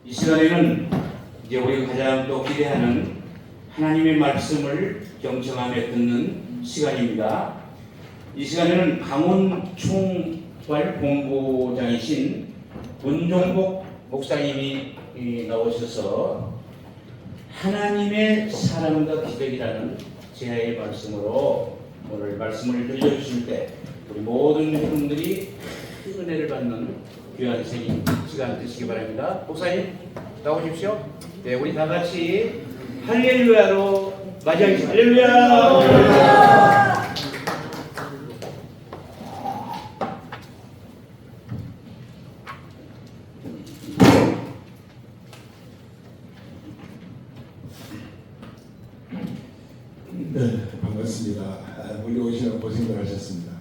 이 시간에는 이제 우리가 가장 또 기대하는 하나님의 말씀을 경청하며 듣는 시간입니다. 이 시간에는 강원 총괄 본부장이신 문종복 목사님이 나오셔서 하나님의 사랑과 기적이라는 제야의 말씀으로 오늘 말씀을 들려주실 때 우리 모든 분들이 큰 은혜를 받는 귀한 시간 되시기 바랍니다. 목사님 나오십시오. 네, 우리 다 같이 할렐루야로 맞이하겠습니다. 할렐루야. 네, 반갑습니다. 우리 오시느라 고생들 하셨습니다.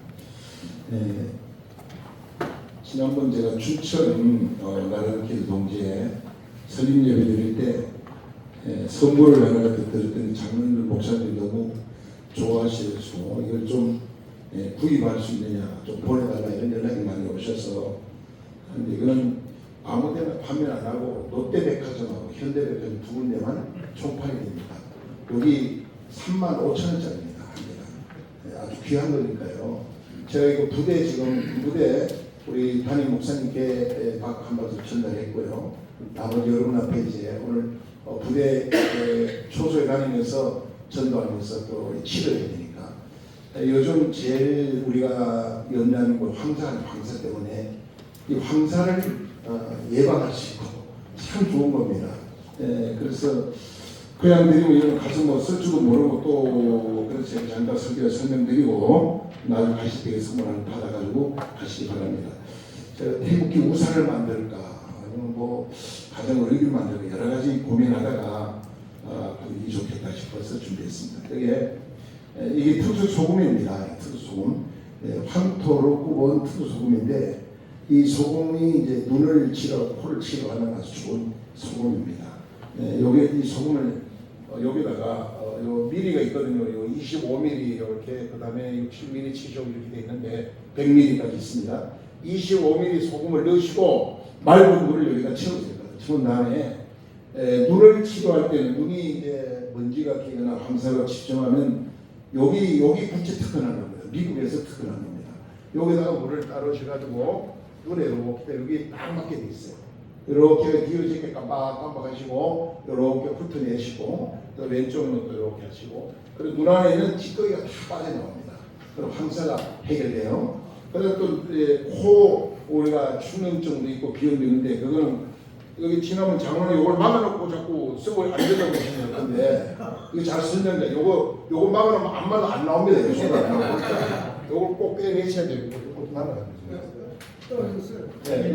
지난번 제가 춘천 나라길 동지에 설립 예배 드릴 때 선물을 하나 드렸더니 장로님들 목사님들이 너무 좋아하셔서 이걸 좀 구입할 수 있느냐 좀 보내달라 이런 연락이 많이 오셔서 근데 이거는 아무데나 판매 안 하고 롯데백화점하고 현대백화점 두 군데만 총판이 됩니다. 여기 35,000원짜리입니다. 아주 귀한 거니까요. 제가 이거 부대 지금 우리 담임 목사님께 박 한 박스 전달했고요. 나머지 여러분 앞에 이제 오늘 부대 초소에 다니면서 전도하면서 또 치료해야 되니까 요즘 제일 우리가 염려하는 건 황사 때문에 이 황사를 예방할 수 있고 참 좋은 겁니다. 그래서 그냥 드리고 이런 가서 뭐 쓸 줄도 모르고 또 그래서 제가 잠깐 설명드리고 나중에 가실 때 선물 하나 받아가지고 가시기 바랍니다. 제가 태극기 우산을 만들까 아니면 뭐 가정 의류를 만들까 여러 가지 고민하다가 그게 좋겠다 싶어서 준비했습니다. 이게 투수 소금입니다. 투수 소금 황토로 굽은 투수 소금인데 이 소금이 이제 눈을 치러 코를 치러 하는 아주 좋은 소금입니다. 여기 이 소금을 여기다가 요 미리가 있거든요. 요 25mm 이렇게 그다음에 60mm, 70mm 이렇게 돼 있는데 100mm까지 있습니다. 25mm 소금을 넣으시고 맑은 물을 여기다 채우세요. 채운 다음에 눈을 치료할 때는 눈이 이제 먼지가 끼거나 황사가 집중하면 여기 구체 특허난 겁니다. 미국에서 특허난 겁니다. 여기다가 물을 따르셔가지고 눈에 이렇게 여기 딱 맞게 돼 있어요. 이렇게 뒤어지게 깜빡깜빡하시고 이렇게 훑어내시고 또 왼쪽은 또 이렇게 하시고 그리고 눈 안에 있는 찌꺼기가 다 빠져나옵니다. 그럼 황사가 해결돼요. 그래서 또 코 우리가 축염증도 있고 비염도 있는데 그거는 여기 지나면 장로님 이걸 막아놓고 자꾸 쓰고 안 된다고 하시는 건데 이거 잘 설명돼. 요거 막아놓으면 안마도 안 나옵니다. 요걸 꼭 빼내셔야 돼요. 이거 막아가지고. 네,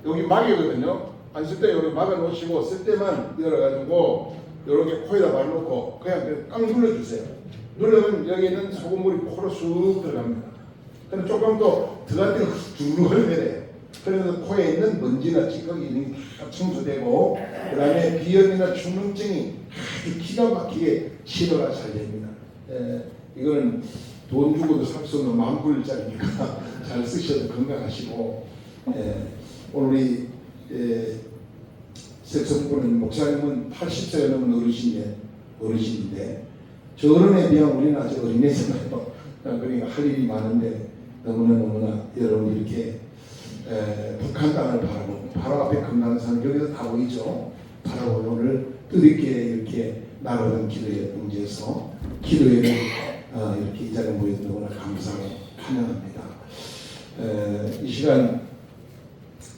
여기 막이거든요. 안 쓸 때 여기 막아 놓으시고 쓸 때만 열어가지고 이렇게 코에다 말놓고 그냥 깡 눌러주세요. 누르면 여기는 소금물이 코로 쑥 들어갑니다. 그럼 조금 더 들어갈 때는 두근거려야 돼요. 그래서 코에 있는 먼지나 찌꺼기 다 청소되고 그 다음에 비염이나 충농증이 아주 기가 막히게 치료가 잘 됩니다. 이거는 돈 주고도 살 수 없는 $10,000짜리니까 잘 쓰셔도 건강하시고 오늘 우리 색성부는 목사님은 80세가 넘은 어르신인데 저 어른에 비하면 우리는 아직 어린애잖아요. 그러니까 할 일이 많은데 너무나 여러분 이렇게 북한 땅을 바라보고 바로 앞에 금강산 여기서 다 보이죠. 바라보고 오늘 뜻있게 이렇게 나가던 기도에 응지해서 기도회를 이렇게 이 자리에 모여서 너무나 감사하고 환영합니다. 이 시간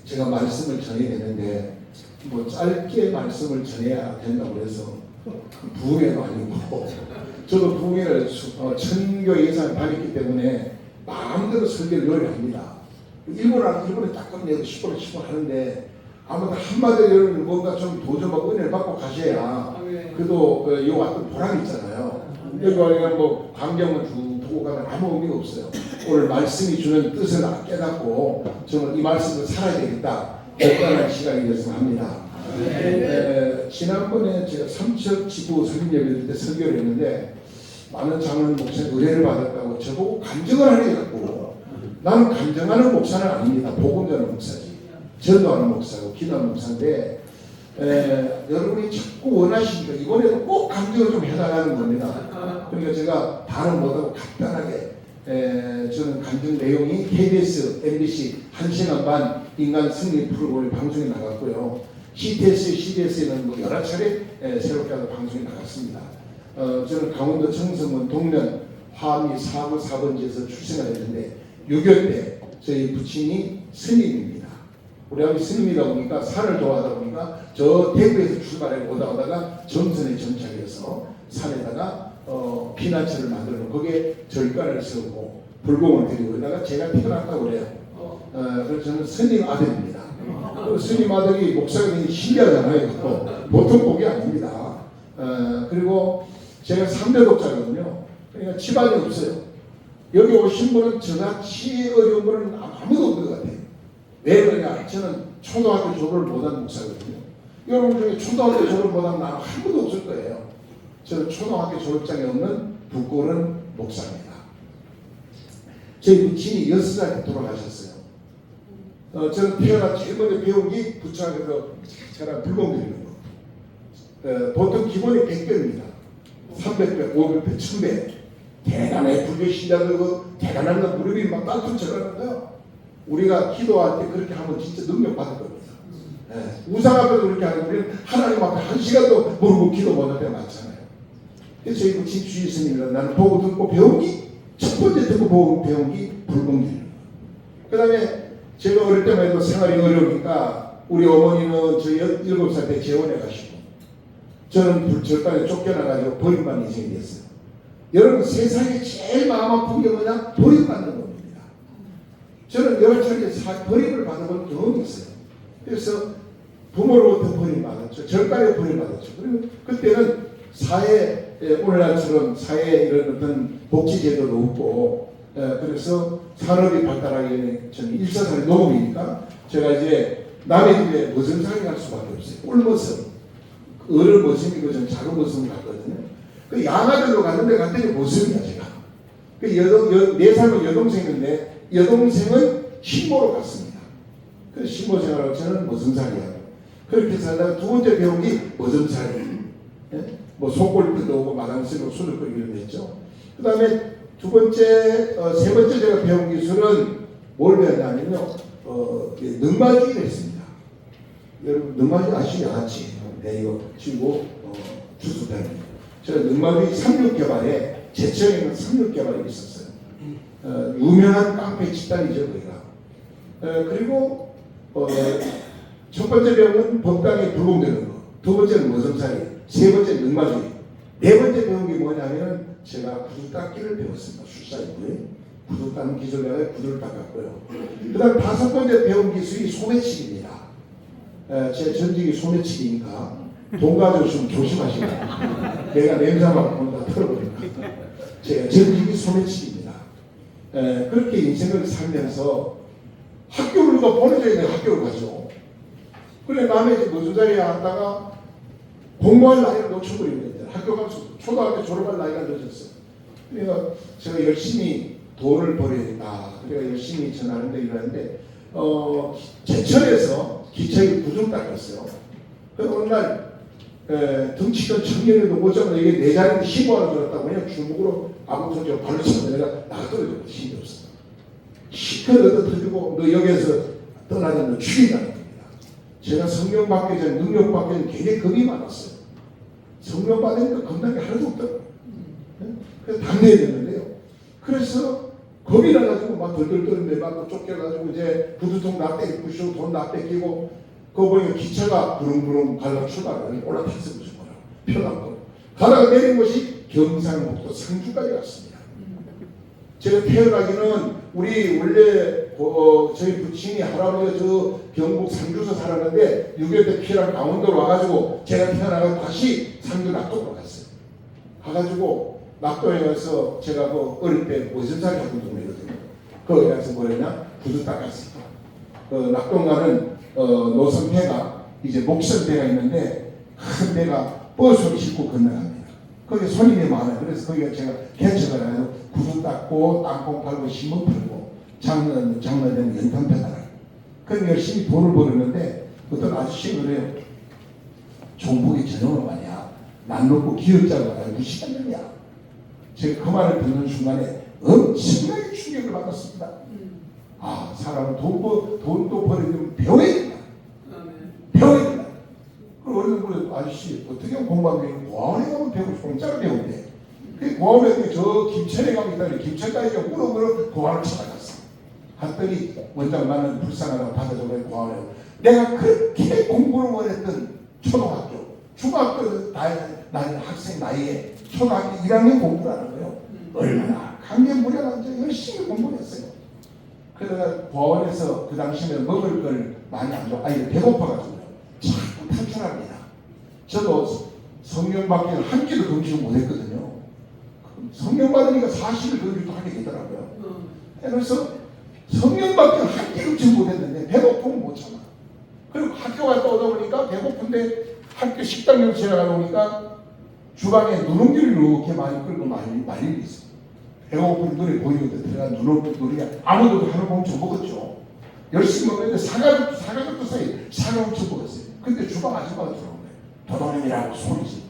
제가 말씀을 전해야 되는데 뭐 짧게 말씀을 전해야 된다고 해서 부흥회도 아니고 저도 부흥회를 천교 예산을 받았기 때문에 마음대로 설교를 요리합니다. 일본에 딱 내고 10분 하는데 아무튼 한마디로 여러분 뭔가 좀 도전하고 은혜를 받고 가셔야 그래도 요 왔던 보람이 있잖아요. 여기 와서 뭐 광경을 쭉 보고 가면 아무 의미가 없어요. 오늘 말씀이 주는 뜻을 깨닫고 저는 이 말씀을 살아야 되겠다 결단한 시간이 됐으면 합니다. 지난번에 제가 삼척 지구 설립 예배 때 설교를 했는데 많은 장로님 목사님 의뢰를 받았다고 저보고 감정을 하려고 나는 감정하는 목사는 아닙니다. 복음 전하는 목사지. 전도하는 목사고 기도하는 목사인데 여러분이 자꾸 원하시니까 이번에도 꼭 강조를 좀 해달라는 겁니다. 그러니까 제가 발음 못하고 간단하게 저는 간증 내용이 KBS, MBC 1시간 반 인간 승리 프로그램 방송에 나갔고요. CTS, CBS에는 뭐 여러 차례 새롭게 하는 방송에 나갔습니다. 저는 강원도 청성군 동면 화미 4구 4번지에서 출생을 했는데 6.25 때 저희 부친이 스님입니다. 우리 아버지 스님이다 보니까 산을 좋아하다 보니까 저 대구에서 출발해 오다가 점선에 정착해서 산에다가 피난처를 만들어 놓고 거기에 절간을 세우고 불공을 드리고 그러다가 제가 태어났다고 그래요. 그래서 저는 스님 아들입니다. 스님 아들이 목사가 되게 신기하잖아요. 보통 복이 아닙니다. 그리고 제가 3대 독자거든요. 그러니까 집안이 없어요. 여기 오신 분은 저같이 어려운 분은 아무도 없는 것 같아요. 왜 그러냐? 저는 초등학교 졸업을 못한 목사거든요. 여러분 중에 초등학교 졸업을 못한 나는 아무도 없을 거예요. 저는 초등학교 졸업장이 없는 부끄러운 목사입니다. 저희 부친이 6살 때 돌아가셨어요. 저는 태어나 제일 먼저 배운 게 부처학에서 제가 불공 드리는 거. 보통 기본이 100배입니다. 300배, 500배, 1000배. 대단해. 불교 신자들 그 대단한 거 무릎이 막 딸깍 절하는데요. 우리가 기도할 때 그렇게 하면 진짜 능력 받을 겁니다. 우상 앞에서 그렇게 하는 우리는 하나님 앞에 1시간도 모르고 기도 못할 때가 많잖아요. 그래서 저희 부친 주의 스님이랑 나는 보고 듣고 배운 게 첫 번째 듣고 보고 배운 게 불공들이에요. 그 다음에 제가 어릴 때만 해도 생활이 어려우니까 우리 어머니는 저희 7살 때 재혼해 가시고 저는 절단에 쫓겨나가지고 버림받는 인생이 됐어요. 여러분 세상에 제일 마음 아픈 게 뭐냐? 버림받는 겁니다. 저는 여러 차례 버림을 받아본 경험이 있어요. 그래서 부모로부터 버림받았죠. 절단에 버림받았죠. 그리고 그때는 사회 오늘날처럼 사회에 이런 어떤 복지제도도 없고 그래서 산업이 발달하기 전에 저는 일사산의 농업이니까 제가 이제 남의 집에 머슴살이 갈 수밖에 없어요. 꿀머슴. 어른 머슴이고 저는 작은 머슴을 갔거든요. 그 양아들로 갔는데 갔더니 머슴이야 제가. 그 4살은 여동생인데 여동생은 신모로 갔습니다. 그 신모 생활을 저는 머슴살이야. 그렇게 살다가 두 번째 배운 게 머슴살이에요. 뭐 속골도 오고 마당 쓰고 술을 끓이고 이런 데 했죠. 그 다음에 세 번째 제가 배운 기술은 뭘 배웠냐면요. 능마주의를 했습니다. 여러분, 능마주의 아시죠? 양아치. 네, 이거 치고, 주스 배웁니다. 제가 능마주의 36개발에, 제천에는 36개발이 있었어요. 유명한 깡패 집단이죠, 거기가. 그리고, 첫 번째 배움은 법당에 불공되는 거. 두 번째는 머슴살이. 세 번째 능마주의. 네 번째 배운 게 뭐냐면 제가 구두 닦기를 배웠습니다. 술사이고에 구두 닦는 기술 배워서 구두를 닦았고요. 그 다음 5번째 배운 기술이 소매치기입니다. 제 전직이 소매치기니까 돈 가져오시면 조심하시라. 내가 냄새 맡고 다 털어버립니다. 제가 전직이 소매치기입니다. 그렇게 인생을 살면서 학교를 더 보내줘야 돼요. 학교를 가죠. 그래 남의 집 무슨 자리에 하다가 공부할 나이를 놓쳐버립니다. 학교 가서 초등학교 졸업할 나이가 늦었어요. 그러니까 제가 열심히 돈을 벌여야겠다. 그래가 열심히 전하는데 일하는데 제천에서 기차에 구름 닦았어요. 그래서 어느 날 덩치던 청년에도 못 잡아 이게 내 자리에 힘을 하나 들었다고 그냥 주먹으로 아무튼 저 발로 차면 내가 나가떨어져 힘이 없어. 시커 얻어 터지고 너 여기에서 떠나면 너 죽인다는 겁니다. 제가 성령 받기 전 능력 받기 전 굉장히 겁이 많았어요. 성령 받으니까 겁난 게 하나도 없더라고요. 그래서 당내야 되는데요. 그래서 겁이 나가지고 막 덜덜덜 내받고 쫓겨가지고 이제 구두통 나 뺏기고 돈 나 뺏기고 그거 보니까 기차가 부릉부릉 가다가 출발하더니 올라탔어요. 무슨 거라고 편하고 가다가 내린 곳이 경상북도 상주까지 갔습니다. 제가 태어나기는 우리 원래 저희 부친이 할아버지가 저 경북 상주서 살았는데 6.25 때 피랑 강원도로 와가지고 제가 태어나서 다시 상주 낙동으로 갔어요. 가가지고 낙동에 가서 제가 그 어릴 때 머슴살이 하던 동네거든요. 거기 가서 뭐랬냐 구두 닦았어요. 낙동 가는 노선배가 이제 목선배가 있는데 큰 배가 버스를 싣고 건너갑니다. 거기 손님이 많아요. 그래서 거기가 제가 개척을 해서 구두 닦고 땅콩 팔고 신문 팔고 장로 되면 연탄 배달을 그럼 열심히 돈을 벌었는데 어떤 아저씨가 그래요. 종북이 전형은 말이야. 난 놓고 기어짜고 날 무시하느냐. 제가 그 말을 듣는 순간에 엄청나게 충격을 받았습니다. 아, 사람은 돈도 버리면 배워야 된다. 배워야 된다. 그리고 어느 아저씨 어떻게 하면 공부하면 고아원에 가면 배우고 공짜로 배운대. 그 고아원에 저 김천에 가면 있다니 김천까지 물어보러 고아원을 찾아갔어. 갔더니 원장 나는 불쌍하다고 받아줘서 고아원에 내가 그렇게 공부를 원했던 초등학교, 중학교 나이 학생 나이에 초등학교 1학년 공부를 하는 거예요. 얼마나 강연무량한지 열심히 공부를 했어요. 그러다가 고아원에서 그 당시에 먹을 걸 많이 안 줘. 아이들 배고파가지고 자꾸 탈출합니다. 저도 성령 받기는 한 끼도 금식을 못했거든요. 성령 받으니까 40일 금식도 하게 되더라고요. 그래서 성령 받기는 한 끼도 금식 못했는데 배고프면 못 참아. 그리고 학교 갔다 오다 보니까 배고픈데 학교 식당에 지나가다 보니까 주방에 누룽지를 이렇게 많이 끌고 말리고 있어. 배고픈 눈에 보이는데 들어가 누룽지가 아무도 하루 공쳐 먹었죠. 열심히 먹는데 사과도 사이 사과 공쳐 먹었어요. 근데 주방 아줌마가 들어온 거예요. 도둑놈이라고 소리지.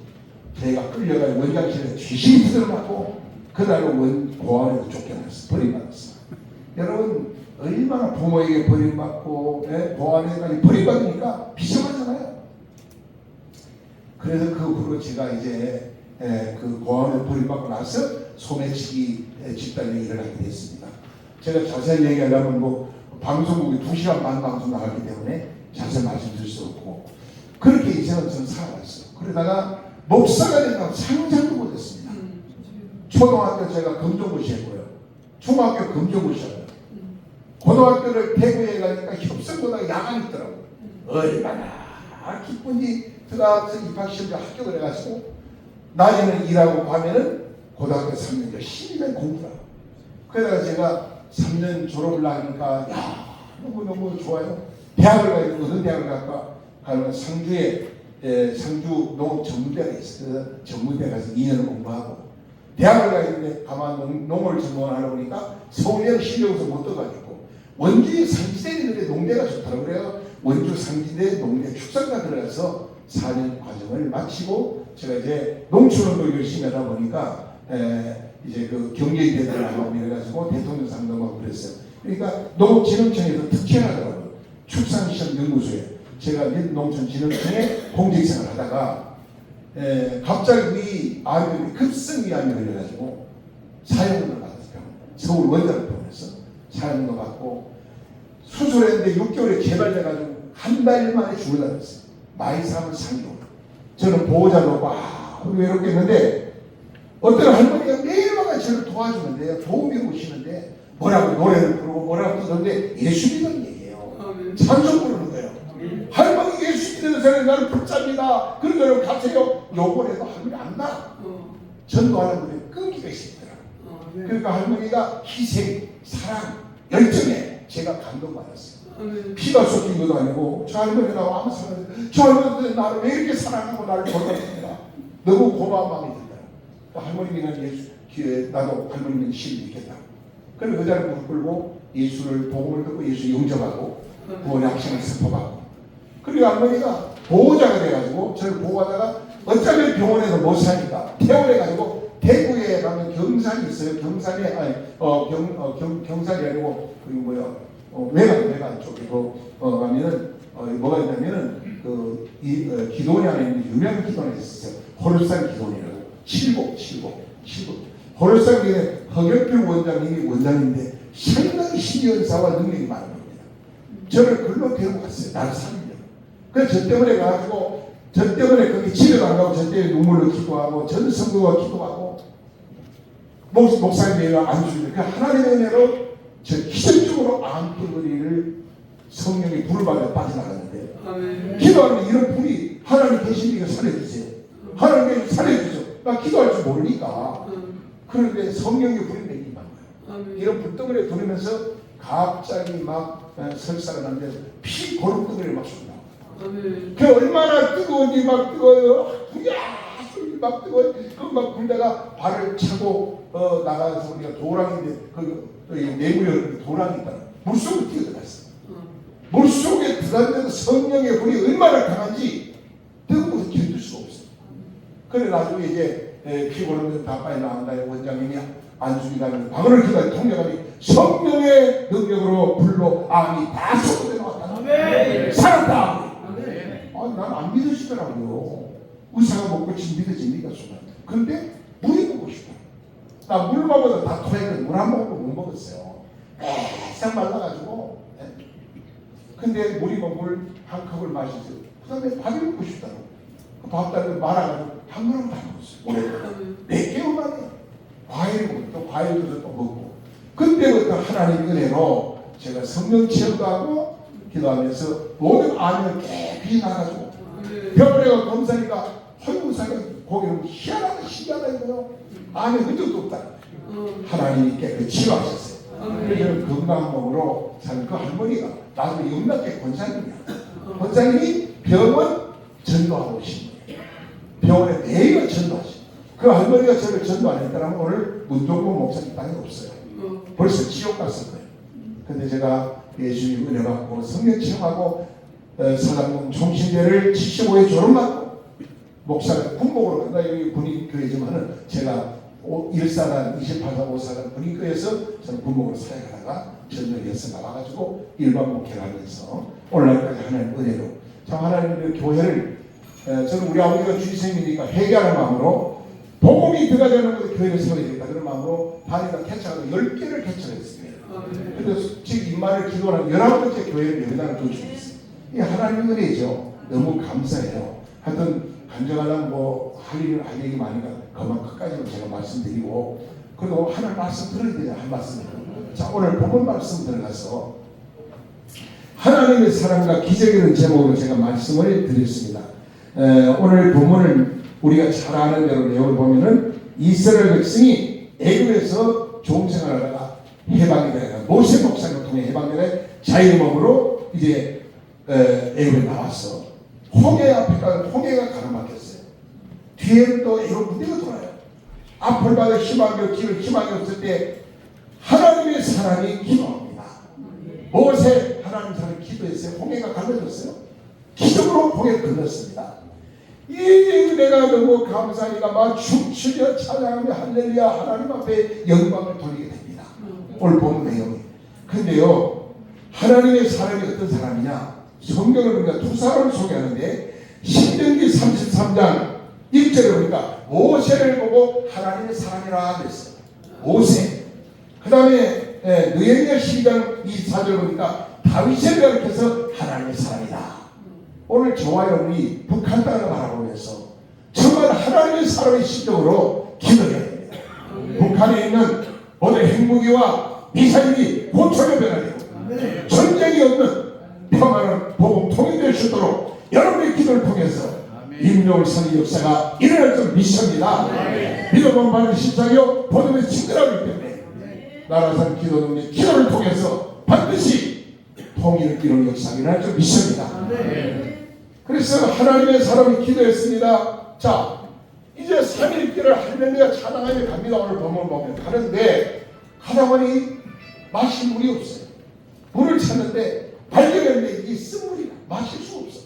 저희가 끌려가서 원장실에 귀신이 들어가고 그날로 고아원에서 쫓겨났어. 버림받았어. 여러분 얼마나 부모에게 버림받고 고아원에까지 버림받으니까 비참하잖아요. 그래서 그 후로 제가 이제 그 고아원에 버림받고 나서 소매치기 집단의 일을 하게 됐습니다. 제가 자세히 얘기하려면 뭐 방송국이 2시간 반 방송 나가기 때문에 자세히 말씀드릴 수 없고 그렇게 인생을 저는 살아왔어요. 그러다가 목사가 된다고 상상도 못했습니다. 초등학교 제가 검정고시 했고요. 중학교 검정고시 했고요. 고등학교를 대구에 가니까 협성고등학교 야간이 있더라고요. 얼마나 기쁜지 들어가서 입학시험에 합격을 해가지고 낮에는 일하고 밤에는 고등학교 3년 열심히 공부를 하고 그러다가 제가 3년 졸업을 하니까 야 너무너무 좋아요. 대학을 가야 어떤 대학을 갈까 하면 상주에 상주 농업 전문대가 있어요. 그래서 전문대 가서 2년을 공부하고 대학을 가야 되는데 가만 농업을 전문하다 보니까 서울에는 실력에서 못 떠가지고 원주에 상지대에 있는데 농대가 좋더라고요. 그래서 원주 상지대 농대 축산과 들어가서 4년 과정을 마치고 제가 이제 농촌운동 열심히 하다 보니까 이제 그 경제대회를 하고 이래가지고 대통령 상담하고 그랬어요. 그러니까 농업진흥청에서 특혜하더라고요. 축산시험 연구소에 제가 농촌진흥청에 공직생활을 하다가 갑자기 우리 아들이 급성위암이 걸려가지고 사형을 받았어요. 서울 원자력병원에서 사형도 받고 수술했는데 6개월에 개발돼가지고 한 달 만에 죽으려고 했어요. 많이 사람을 살려고. 저는 보호자도 외롭겠는데 어떤 할머니가 매일마다 저를 도와주는데요. 도움이 오시는데 뭐라고 노래를 부르고 뭐라고 하는데 예수 믿는 얘기예요. 찬송 부르는 거예요. 할머니 예수 믿는 사람이 나를 붙잡니다. 그러면 가세요. 요걸 해도 할머니 안 나. 전도하는 분에 끈기가 있더라고요. 그러니까 할머니가 희생, 사랑, 열정에 제가 감동받았어요. 피가 쏟긴 것도 아니고 저 할머니가 아무 사람 저 할머니들 나를 왜 이렇게 사랑하고 나를 돌봤습니다. 너무 고마운 마음이 들더라. 할머니는 예수 나도 할머니는 신을 믿겠다. 그래서 의자를 무릎 꿇고 예수를 복음을 듣고 예수 영접하고 구원의 확신을 선포하고 그리고 할머니가 보호자가 돼가지고 저를 보호하다가 어차피 병원에서 못 사니까 퇴원해가지고 대구에 가면 경산이 있어요. 경산에 경산이 아니고 그리고 뭐야 외관 쪽으로 가면은 뭐가 있냐면은 기도원이 안에 있는 유명한 기도원이 있었어요. 호르산 기도원이라고 7곡 호르산에 허경필 원장님이 원장인데 상당히 신연사와 능력이 많은 겁니다. 저를 글로 데리고 갔어요. 나를 살리려고. 그래서 저 때문에 가가지고 저 때문에 거기 집에 안 가고 저 때문에 눈물로 기도하고 전 성도가 기도하고 목사님이 안 주는데 그 하나님의 은혜로 저 기적적으로 암덩어리를 성령이 불을 받아 빠져나갔는데 기도하면 이런 불이 하나님 계시니까 살려주세요. 하나님 살려주세요. 나 기도할 줄 모르니까. 그런데 성령의 불이 내리는 거예요. 이런 불덩어리에 들으면서 갑자기 막 설사가 나는데 피 고름덩어리를 막 쏜다. 그 얼마나 뜨거운지 막 뜨거워요. 막 뜨거워. 막 불다가 발을 차고 나가서 우리가 도랑인데 그 내부에 도랑이 있다. 물속으로 뛰어들어갔어. 물속 그런데도 성령의 불이 얼마나 강한지 뜨거워서 견딜 수가 없어요. 그래 나중에 이제 피고는 다 빨리 나온다. 원장님이 안수기다는 방언을 기다려 통역하니 성령의 능력으로 불로 암이 다 쏟아져 나왔다. 살았다. 난 안 믿으시더라고요. 의사가 못 고치면 믿어집니까? 순간. 그런데 물이 먹고 싶다. 나 물밥보다 다 토했거든. 물 한 모금도 못 먹었어요. 싹 말라가지고. 근데 물이 물 한 컵을 마시죠. 그 다음에 밥이 먹고 싶다고. 그 밥 달고 말아가지고 한 그릇 다 먹었어요. 몇 개월 만에 과일 먹고 또 과일도 또 먹고. 그때부터 하나님 은혜로 제가 성령 체험도 하고 기도하면서 모든 암을 깨끗이 나가지고 병원에 검사니까 허용사가 거기는 희한하다 신기하다 이거요. 암에 흔적도 없다. 하나님이 깨끗이 치료하셨어요. 그래서 건강한 몸으로 사는 그 할머니가 나중에 영락계 권사님이야. 권사님이 병원 전도하고 오신 거예요. 병원에 매일 전도하시고 그 할머니가 저를 전도 안 했다면 오늘 문종국 목사님 땅에 없어요. 벌써 지옥 갔을 거예요. 근데 제가 예수님 은혜 받고 성령 체험하고 사장님 총신대를 75에 졸업받고 목사가 군복으로 간다. 여기 분위교회지만은 제가 1사단 28사 5사단 분위교회에서 저는 군복으로 사역하다가 전역에서 나와가지고 일반 목회를 하면서 오늘날까지 하나님 은혜로 참 하나님의 교회를 저는 우리 아버지가 주의생이니까 회개하는 마음으로 복음이 들어가지 않는 것에 교회를 세워야 되겠다 그런 마음으로 다니가 개척하고 10개를 개척했습니다. 그래서 지금 입만을 기도하는 11번째 교회를 여기다가 도출했어요. 이게 하나님의 은혜죠. 너무 감사해요. 하여튼 간증하려면 할 얘기 많으니까 그만큼까지는 제가 말씀드리고 그리고 하나님 말씀 들어야 되죠. 한 말씀. 자 오늘 본문 말씀 들어가서 하나님의 사랑과 기적이라는 제목으로 제가 말씀을 드렸습니다. 오늘 본문을 우리가 잘 아는 대로 내용을 보면은 이스라엘 백성이 애굽에서 종생활하다가 해방이 되다가 모세 목사를 통해 해방되는 자유의 몸으로 이제 애굽에 나왔어. 홍해 앞에 가면 홍해가 가로막혔어요. 뒤에는 또 애굽 무대가 돌아요. 앞을 봐도 희망이 없을 때 하나님의 사람이 기도합니다. 모세 하나님 사람이 기도했어요. 홍해가 갈라졌어요. 기적으로 홍해를 건넜습니다. 이 은혜가 너무 감사하니까 막 춤추며 찬양하며 할렐루야 하나님 앞에 영광을 돌리게 됩니다. 오늘 본 내용이. 근데요 하나님의 사람이 어떤 사람이냐? 성경을 보니까 두 사람을 소개하는데 신명기 33장 1절에 보니까 모세를 보고 하나님의 사람이라 그랬어요. 모세. 그 다음에 느헤미야 12장 24절 보니까 다윗을 가리켜서 하나님의 사람이다. 오늘 저와 여러분이 북한 땅을 바라보면서 정말 하나님의 사람의 심정으로 기도해야 됩니다. 북한에 있는 모든 핵무기와 미사일이 고철로 변화되고 전쟁이 없는 평화는 복음 통일될 수 있도록 여러분의 기도를 통해서 인명을 사는 역사가 일어날 줄 믿습니다. 믿어본 바는 십자가요 복음의 증거라기 때문에 나라산 기도는 기도를 통해서 반드시 통일을 이루는 역사가 일어날 줄 믿습니다. 그래서 하나님의 사람이 기도했습니다. 자 이제 3일길을 할렐루야 찬양하며 갑니다. 오늘 본문 보면 가는데 가다 보니 마실 물이 없어요. 물을 찾는데 발견했는데 이 쓴물이 마실 수 없어.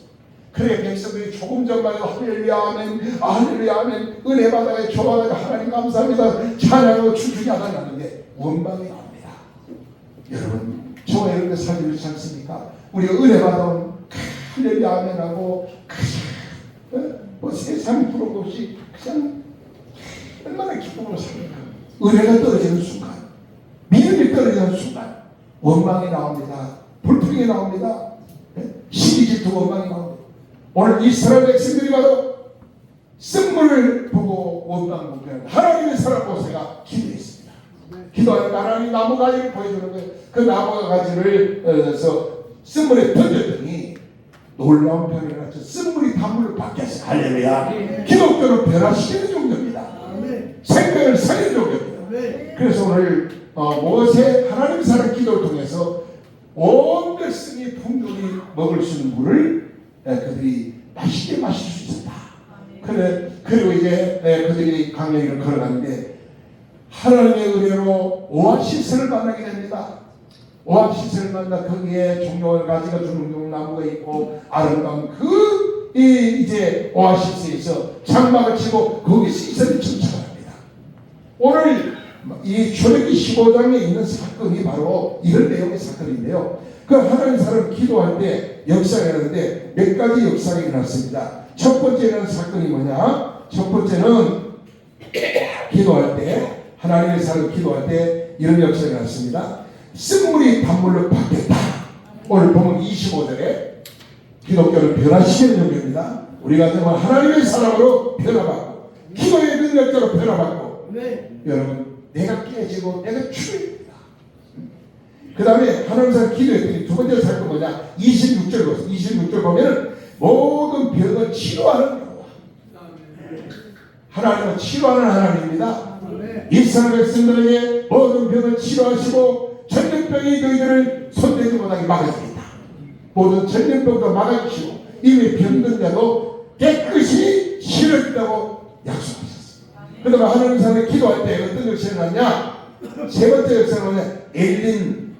그래 백성들이 조금 전만 해도 할렐루야 아멘 할렐루야 아멘 은혜 받아야 좋아하고 하나님 감사합니다 찬양하고 춤추게 하다놨는데 원망이 나옵니다. 여러분 저와 여러분의 삶이 그렇지 않습니까? 우리가 은혜 받아온 할렐루야 아멘 하고 뭐 세상 부러움 없이 그냥 얼마나 기쁨으로 삽니까? 은혜가 떨어지는 순간 믿음이 떨어지는 순간 원망이 나옵니다. 불평이 나옵니다. 시기 질투 원망이 나옵니다. 오늘 이스라엘 백성들이 바로 쓴물을 보고 원망 불평합니다. 하나님의 사랑 모세가 기도했습니다. 기도하니까 하나님 나무가지를 보여주는 거예요. 그 나무가지를 쓴물에 던졌더니 놀라운 변화가 났죠. 쓴물이 단물로 바뀌었어요. 할렐루야. 기독교는 변화시키는 종교입니다. 생명을 살리는 종교입니다. 그래서 오늘 모세 하나님 사랑 기도를 통해서 온 백성이 풍족히 먹을 수 있는 물을 그들이 맛있게 마실 수 있었다. 그리고 이제 그들이 강야길을 걸어가는데 하나님의 은혜로 오아시스를 만나게 됩니다. 오아시스를 만나 거기에 종려를 가지고 주는 나무가 있고 아름다운 그 이제 오아시스에서 장막을 치고 거기서 이스라엘이 정착합니다. 오늘 이 출애굽기 15장에 있는 사건이 바로 이런 내용의 사건인데요. 그 하나님 사람 기도할 때 역사가 일어나는데 몇 가지 역사가 일어났습니다. 첫 번째는 사건이 뭐냐? 첫 번째는 기도할 때 하나님의 사람 기도할 때 이런 역사가 일어났습니다. 쓴물이 단물로 바뀌었다. 오늘 보면 25절에 기독교를 변화시키는 종교입니다. 우리가 정말 하나님의 사람으로 변화받고 기도의 능력자로 변화받고 여러분 내가 깨지고 내가 추입니다. 그 다음에 하나님 사람 기도했더니 두 번째 사건 뭐냐? 26절 보면 모든 병을 치료하는 여호와. 하나님은 치료하는 하나님입니다. 이스라엘 백성들에게 모든 병을 치료하시고 전염병이 너희들을 손대지 못하게 막아주겠다. 모든 전염병도 막아주시고 이미 병든 자도 깨끗이 치료했다고 약속하셨습니다. 그러다가 하나님 사람이 기도할 때 어떤 역사가 났냐? 세 번째 역사가 뭐냐? 엘린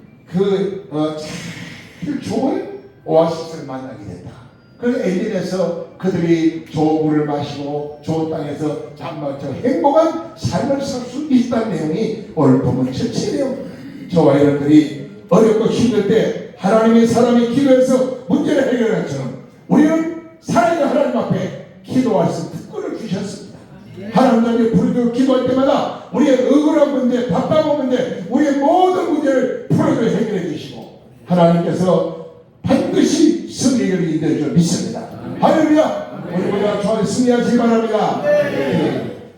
제일 좋은 오아시스를 만나게 됐다. 그래서 엘린에서 그들이 좋은 물을 마시고 좋은 땅에서 정말 행복한 삶을 살 수 있다는 내용이 오늘 보면 전체 내용. 저와 여러분들이 어렵고 힘들 때 하나님의 사람이 기도해서 문제를 해결한 것처럼 우리는 살아있는 하나님 앞에 기도할 수 있는 특권을 주셨습니다. 하나님 앞에 부르짖어 기도할 때마다 우리의 억울한 문제, 답답한 문제, 우리의 모든 문제를 풀어줘 해결해 주시고 하나님께서 반드시 승리를 인도해 줄 믿습니다. 할렐루야! 우리 모두가 좋아요 승리하시기 바랍니다.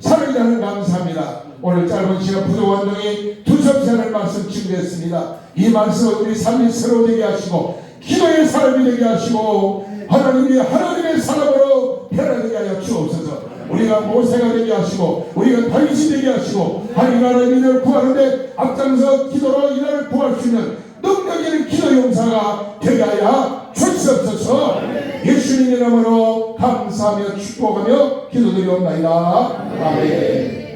사랑이 하나님 감사합니다. 오늘 짧은 시간 부족한 동이 두섭지 않은 말씀 준비했습니다. 이 말씀을 우리 삶이 새로워지게 하시고 기도의 사람이 되게 하시고 하나님의 사람으로 변화되게 하여 주옵소서. 우리가 모세가 되게 하시고 우리가 다윗이 되게 하시고 하나님의 민을 구하는데 앞장서 기도로 이 나라를 구할 수 있는 능력 있는 기도 용사가 되게 하여 주시옵소서. 예수님 이름으로 감사하며 축복하며 기도드리옵나이다. 아멘.